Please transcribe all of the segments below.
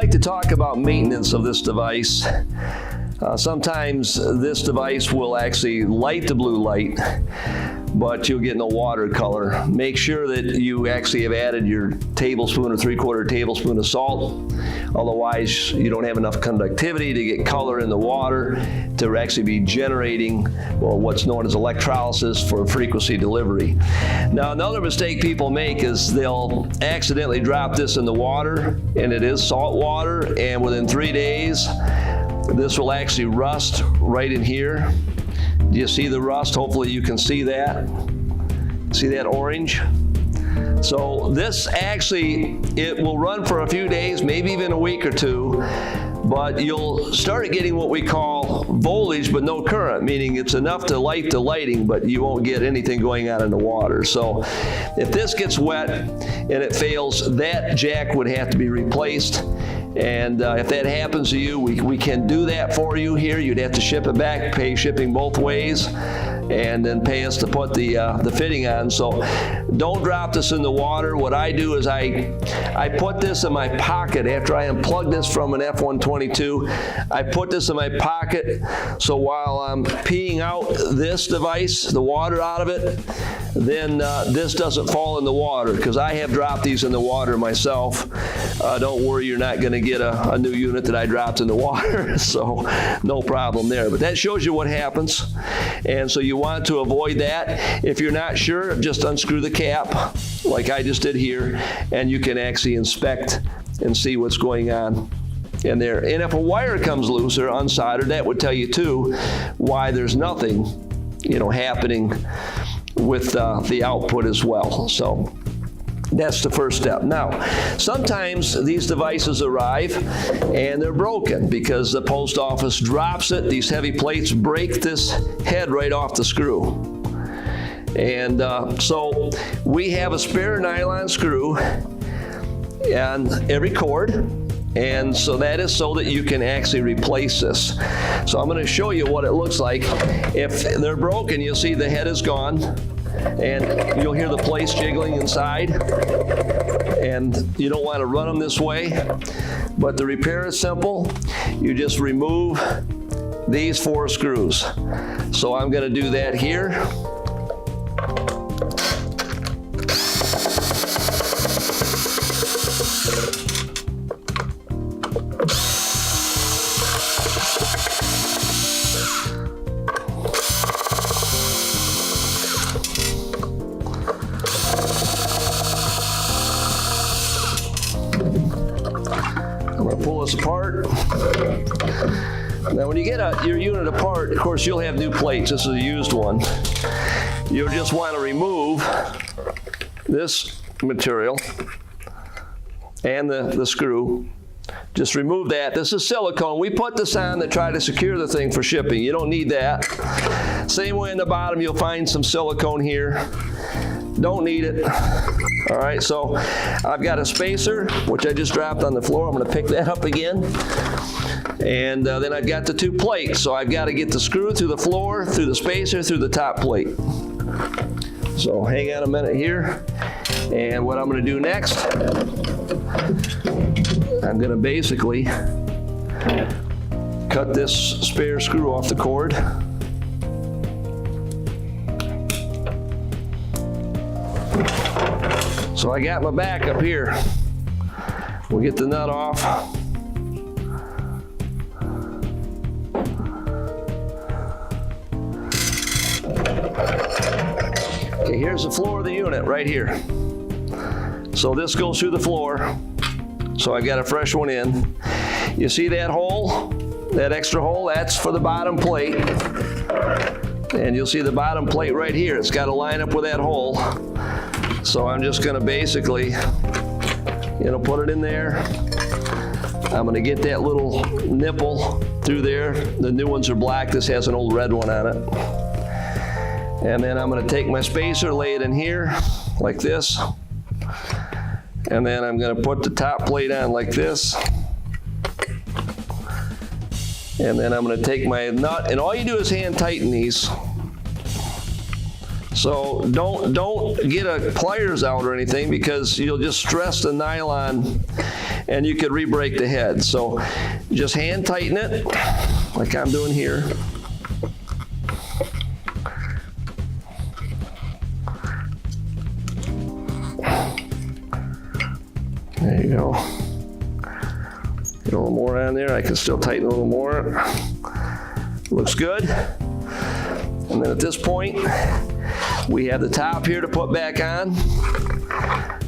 like to talk about maintenance of this device. Sometimes this device will actually light the blue light, but you'll get no watercolor. Make sure that you actually have added your tablespoon or 3/4 tablespoon of salt. Otherwise, you don't have enough conductivity to get color in the water to actually be generating, well, what's known as electrolysis for frequency delivery. Now, another mistake people make is they'll accidentally drop this in the water, and it is salt water, and within 3 days, this will actually rust right in here. Do you see the rust? Hopefully you can see that. See that orange? So this actually, it will run for a few days, maybe even a week or two, but you'll start getting what we call voltage but no current, meaning it's enough to light the lighting, but you won't get anything going on in the water. So if this gets wet and it fails, that jack would have to be replaced. And if that happens to you, we can do that for you here. You'd have to ship it back, pay shipping both ways, and then pay us to put the fitting on. So don't drop this in the water. What I do is I put this in my pocket after I unplug this from an F-122. I put this in my pocket, so while I'm peeing out this device, the water out of it, then this doesn't fall in the water, because I have dropped these in the water myself. Don't worry, you're not going to get a new unit that I dropped in the water, so no problem there. But that shows you what happens, and so you want to avoid that. If you're not sure, just unscrew the cap, like I just did here, and you can actually inspect and see what's going on in there. And if a wire comes loose or unsoldered, that would tell you too why there's nothing, happening with the output as well. So that's the first step. Now, sometimes these devices arrive and they're broken because the post office drops it. These heavy plates break this head right off the screw. And so we have a spare nylon screw on every cord. And so that is so that you can actually replace this. So I'm going to show you what it looks like. If they're broken, you'll see the head is gone, and you'll hear the plates jiggling inside. And you don't want to run them this way, but the repair is simple. You just remove these 4 screws. So I'm going to do that here. Pull this apart. Now when you get your unit apart, of course you'll have new plates. This is a used one. You'll just want to remove this material and the screw. Just remove that. This is silicone. We put this on to try to secure the thing for shipping. You don't need that. Same way in the bottom, you'll find some silicone here. Don't need it. All right, so I've got a spacer, which I just dropped on the floor. I'm going to pick that up again. And then I've got the 2 plates. So I've got to get the screw through the floor, through the spacer, through the top plate. So hang on a minute here. And what I'm going to do next, I'm going to basically cut this spare screw off the cord. So I got my back up here. We'll get the nut off. Okay, here's the floor of the unit right here. So this goes through the floor. So I got a fresh one in. You see that hole? That extra hole? That's for the bottom plate. And you'll see the bottom plate right here. It's got to line up with that hole. So I'm just going to basically, put it in there. I'm going to get that little nipple through there. The new ones are black. This has an old red one on it. And then I'm going to take my spacer, lay it in here like this. And then I'm going to put the top plate on like this. And then I'm going to take my nut, and all you do is hand tighten these. So don't get a pliers out or anything, because you'll just stress the nylon and you could re-break the head. So just hand tighten it like I'm doing here. There you go. Get a little more on there. I can still tighten a little more. Looks good. And then at this point, we have the top here to put back on,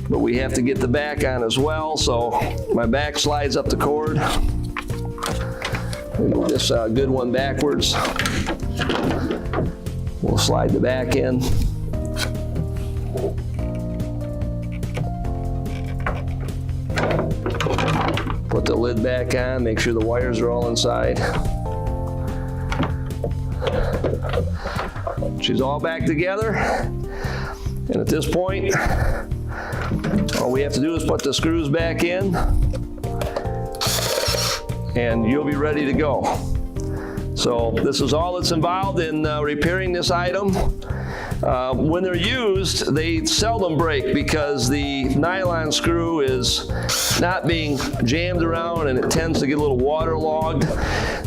but we have to get the back on as well. So my back slides up the cord. Move this good one backwards. We'll slide the back in. Put the lid back on, make sure the wires are all inside. She's all back together. And at this point, all we have to do is put the screws back in, and you'll be ready to go. So this is all that's involved in repairing this item. When they're used, they seldom break because the nylon screw is not being jammed around and it tends to get a little waterlogged,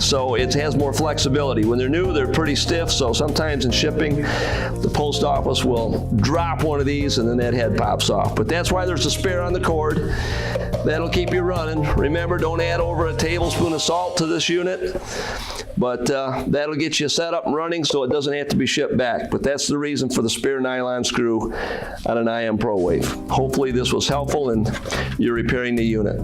so it has more flexibility. When they're new, they're pretty stiff, so sometimes in shipping, the post office will drop one of these and then that head pops off. But that's why there's a spare on the cord. That'll keep you running. Remember, don't add over a tablespoon of salt to this unit, but that'll get you set up and running so it doesn't have to be shipped back. But that's the reason for the spare nylon screw on an IM ProWave. Hopefully this was helpful and you're repairing the unit.